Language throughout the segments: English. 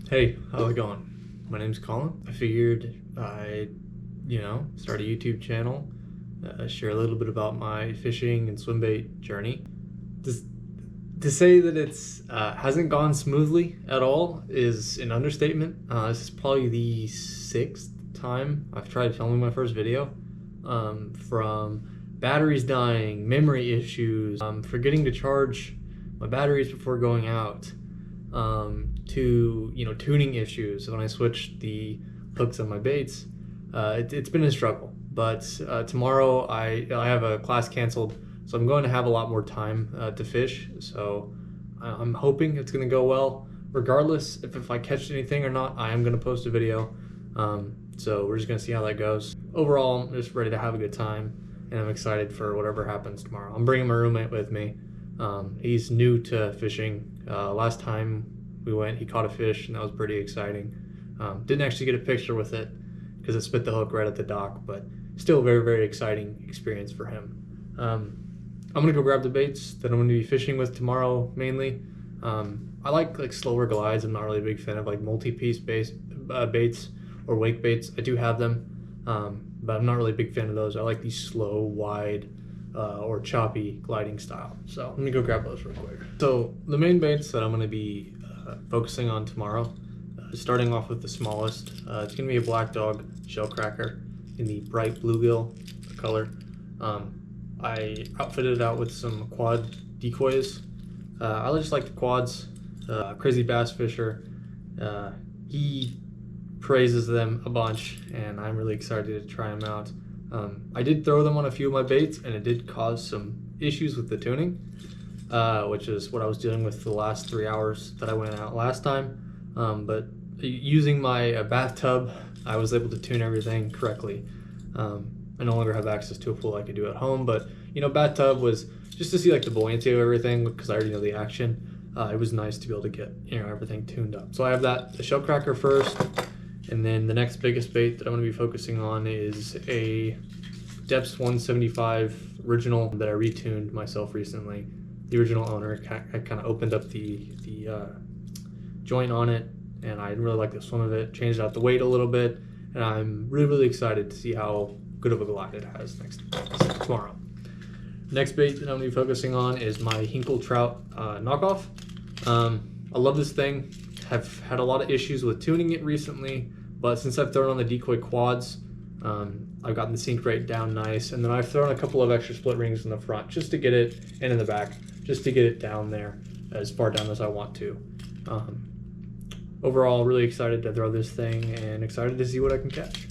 Hey, how's it going? My name's Colin. I figured I'd, start a YouTube channel, share a little bit about my fishing and swimbait journey. Just to say that it's hasn't gone smoothly at all is an understatement. This is probably the sixth time I've tried filming my first video. From batteries dying, memory issues, forgetting to charge my batteries before going out, to tuning issues when I switched the hooks on my baits. It's been a struggle, but tomorrow I have a class canceled, so I'm going to have a lot more time to fish. So I'm hoping it's going to go well. Regardless if I catch anything or not, I am going to post a video. So we're just going to see how that goes. Overall, I'm just ready to have a good time, and I'm excited for whatever happens tomorrow. I'm bringing my roommate with me. He's new to fishing. Last time we went, he caught a fish, and that was pretty exciting. Didn't actually get a picture with it because it spit the hook right at the dock, but still a very, very exciting experience for him. I'm gonna go grab the baits that I'm gonna be fishing with tomorrow mainly. I like slower glides. I'm not really a big fan of like multi-piece baits or wake baits. I do have them, but I'm not really a big fan of those. I like these slow, wide, or choppy gliding style. So let me go grab those real quick. So the main baits that I'm going to be focusing on tomorrow, starting off with the smallest, it's going to be a black dog shell cracker in the bright bluegill color. I outfitted it out with some quad decoys. I just like the quads. Crazy bass fisher, he praises them a bunch, and I'm really excited to try them out. I did throw them on a few of my baits, and it did cause some issues with the tuning, which is what I was dealing with for the last 3 hours that I went out last time. But using my bathtub, I was able to tune everything correctly. I no longer have access to a pool like I do at home, but bathtub was just to see like the buoyancy of everything because I already know the action. It was nice to be able to get everything tuned up. So I have the shell cracker first. And then the next biggest bait that I'm going to be focusing on is a Depths 175 original that I retuned myself recently. The original owner kind of opened up the joint on it, and I really like the swim of it. Changed out the weight a little bit, and I'm really, really excited to see how good of a glide it has tomorrow. Next bait that I'm going to be focusing on is my Hinkle Trout knockoff. I love this thing. Have had a lot of issues with tuning it recently, but since I've thrown on the decoy quads, I've gotten the sink rate down nice, and then I've thrown a couple of extra split rings in the front just to get it, and in the back, just to get it down there as far down as I want to. Overall, really excited to throw this thing and excited to see what I can catch.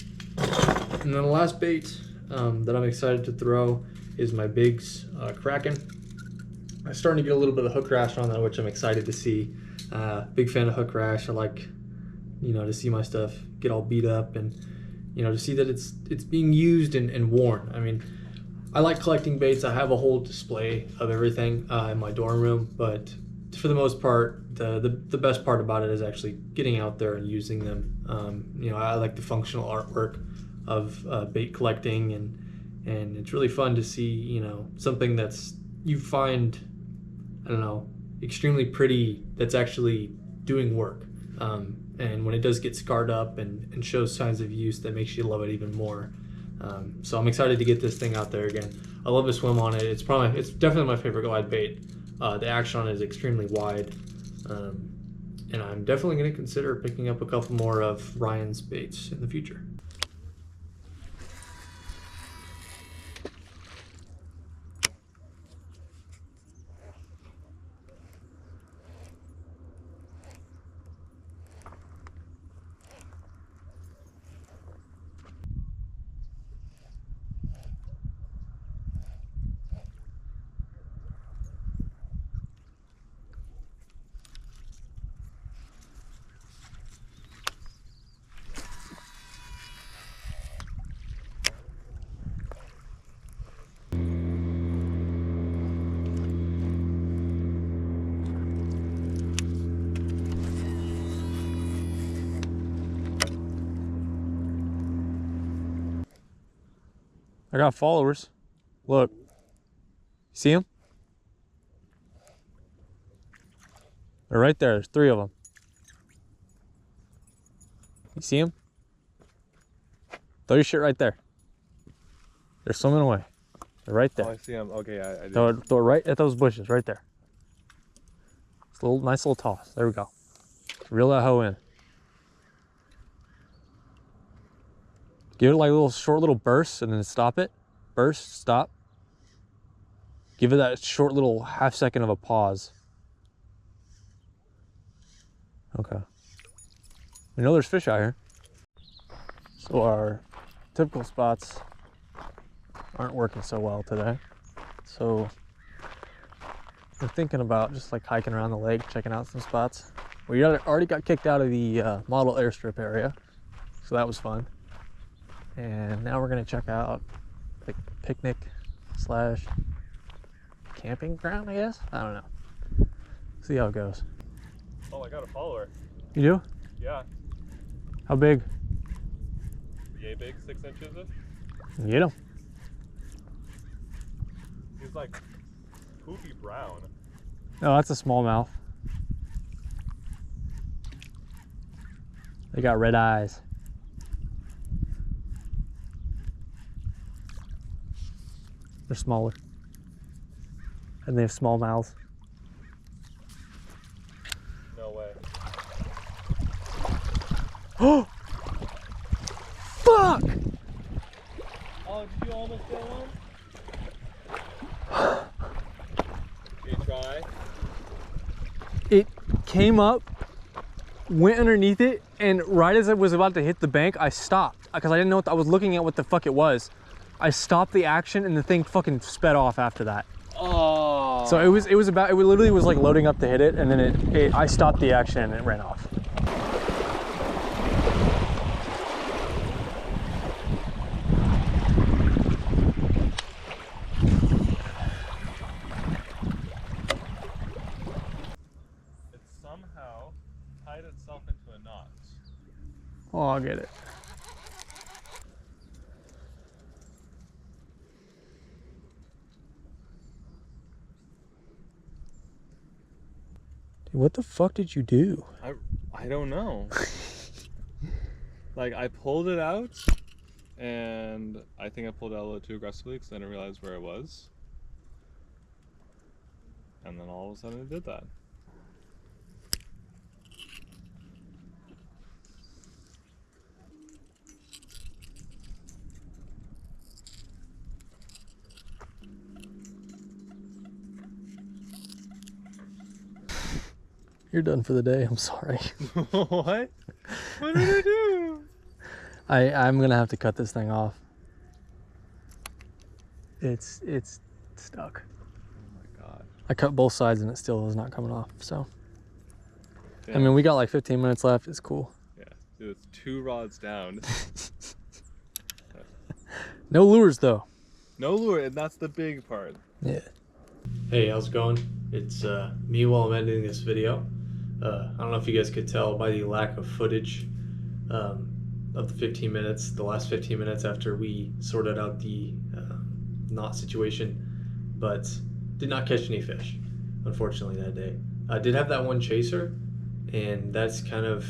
And then the last bait that I'm excited to throw is my Biggs Kraken. I'm starting to get a little bit of hook rash on that, which I'm excited to see. Big fan of hook rash. I like, to see my stuff get all beat up and, to see that it's being used and worn. I mean, I like collecting baits. I have a whole display of everything in my dorm room, but for the most part, the best part about it is actually getting out there and using them. I like the functional artwork of bait collecting, and it's really fun to see, something that's you find, I don't know, extremely pretty that's actually doing work. And when it does get scarred up and shows signs of use, that makes you love it even more. So I'm excited to get this thing out there again. I love to swim on it. It's definitely my favorite glide bait. The action on it is extremely wide. And I'm definitely going to consider picking up a couple more of Ryan's baits in the future. I got followers. Look. See them? They're right there. There's 3 of them. You see them? Throw your shit right there. They're swimming away. They're right there. Oh, I see them. Okay, I do. Throw it right at those bushes, right there. It's a nice little toss. There we go. Reel that hoe in. Give it like a little short little burst and then stop it. Burst, stop. Give it that short little half second of a pause. Okay. We know there's fish out here. So our typical spots aren't working so well today. So we're thinking about just like hiking around the lake, checking out some spots. We already got kicked out of the model airstrip area, so that was fun. And now we're gonna check out the picnic slash camping ground, I guess? I don't know. See how it goes. Oh, I got a follower. You do? Yeah. How big? Yay big, 6 inches. Get him. He's like poopy brown. Oh, that's a smallmouth. They got red eyes. They're smaller. And they have small mouths. No way. Oh! Fuck! Oh, did you almost get one? Did you try? It came up, went underneath it, and right as I was about to hit the bank, I stopped because I didn't know I was looking at what the fuck it was. I stopped the action and the thing fucking sped off after that. Oh. So it literally was like loading up to hit it, and then I stopped the action and it ran off. It somehow tied itself into a knot. Oh, I'll get it. Dude, what the fuck did you do? I don't know. Like, I pulled it out, and I think I pulled it out a little too aggressively because I didn't realize where it was. And then all of a sudden it did that. You're done for the day. I'm sorry. What? What did I do? I'm gonna have to cut this thing off. It's stuck. Oh my god. I cut both sides and it still is not coming off. So Damn. I mean, we got like 15 minutes left. It's cool. Yeah, dude, it's 2 rods down. No lures though. No lure, and that's the big part. Yeah. Hey, how's it going? It's me while I'm editing this video. I don't know if you guys could tell by the lack of footage of the 15 minutes, the last 15 minutes after we sorted out the knot situation, but did not catch any fish, unfortunately, that day. I did have that one chaser, and that's kind of,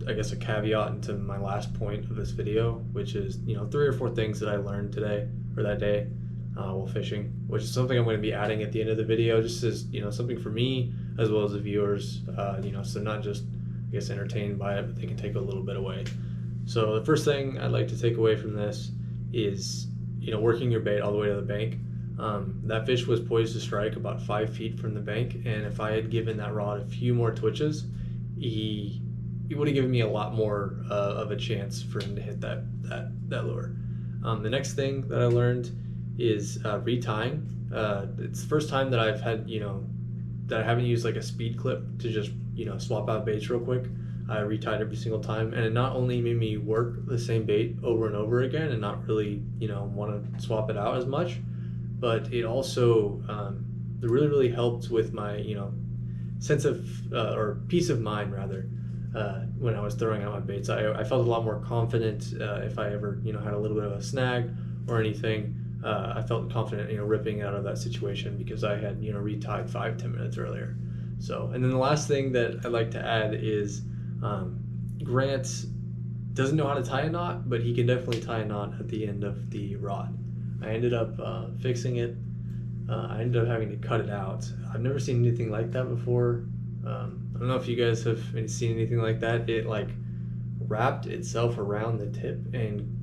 I guess, a caveat into my last point of this video, which is, 3 or 4 things that I learned today, or that day, while fishing, which is something I'm going to be adding at the end of the video, just as something for me as well as the viewers, so not just, I guess, entertained by it, but they can take a little bit away. So the first thing I'd like to take away from this is working your bait all the way to the bank. That fish was poised to strike about 5 feet from the bank, and if I had given that rod a few more twitches, he would have given me a lot more of a chance for him to hit that lure. The next thing that I learned is retying. It's the first time that I've had, that I haven't used like a speed clip to just, swap out baits real quick. I retied every single time, and it not only made me work the same bait over and over again and not really, want to swap it out as much, but it also it really helped with my, sense of, or peace of mind rather, when I was throwing out my baits. I felt a lot more confident if I ever, had a little bit of a snag or anything. I felt confident, ripping out of that situation because I had, retied 5-10 minutes earlier. So, and then the last thing that I'd like to add is Grant doesn't know how to tie a knot, but he can definitely tie a knot at the end of the rod. I ended up fixing it. I ended up having to cut it out. I've never seen anything like that before. I don't know if you guys have seen anything like that. It like wrapped itself around the tip, and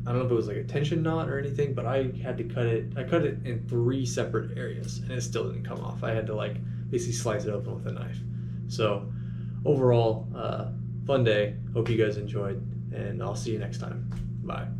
I don't know if it was like a tension knot or anything, but I had to cut it. I cut it in 3 separate areas, and it still didn't come off. I had to like basically slice it open with a knife. So overall, fun day. Hope you guys enjoyed, and I'll see you next time. Bye.